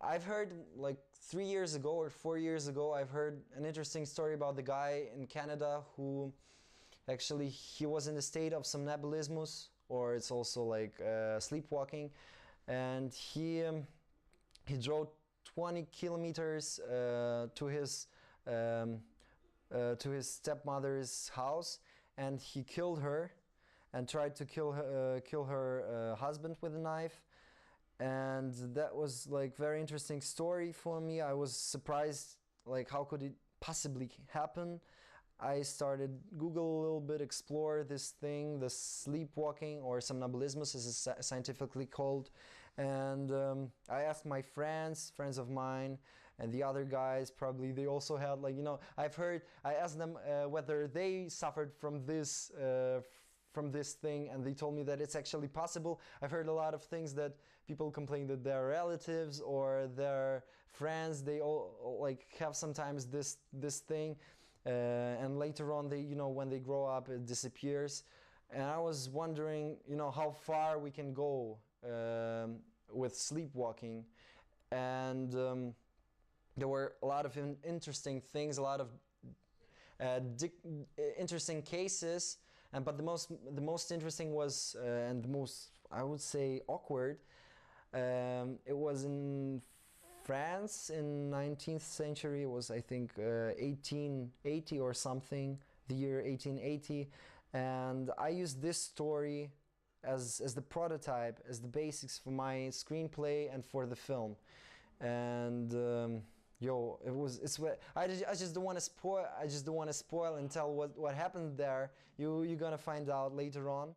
I've heard like 3 years ago or 4 years ago, I've heard an interesting story about the guy in Canada who actually he was in a state of somnambulismus, or it's also like sleepwalking, and he drove 20 kilometers to his stepmother's house, and he killed her and tried to kill her husband with a knife. And that was like very interesting story for me. I was surprised, like how could it possibly happen. I started Google a little bit, explore this thing, the sleepwalking, or somnambulismus as it's scientifically called, and I asked my friends of mine, and the other guys probably they also had, like, you know, I asked them whether they suffered from this thing, and they told me that it's actually possible. I've heard a lot of things that people complain that their relatives or their friends, they all like have sometimes this thing, and later on they, you know, when they grow up it disappears. And I was wondering, you know, how far we can go with sleepwalking, and there were a lot of interesting things, a lot of interesting cases, but the most interesting was and the most, I would say, awkward. It was in France in 19th century. It was, I think, 1880 or something, the year 1880, and I used this story as the prototype, as the basics for my screenplay and for the film. And I just don't want to spoil. I just don't want to spoil and tell what happened there. You're gonna find out later on.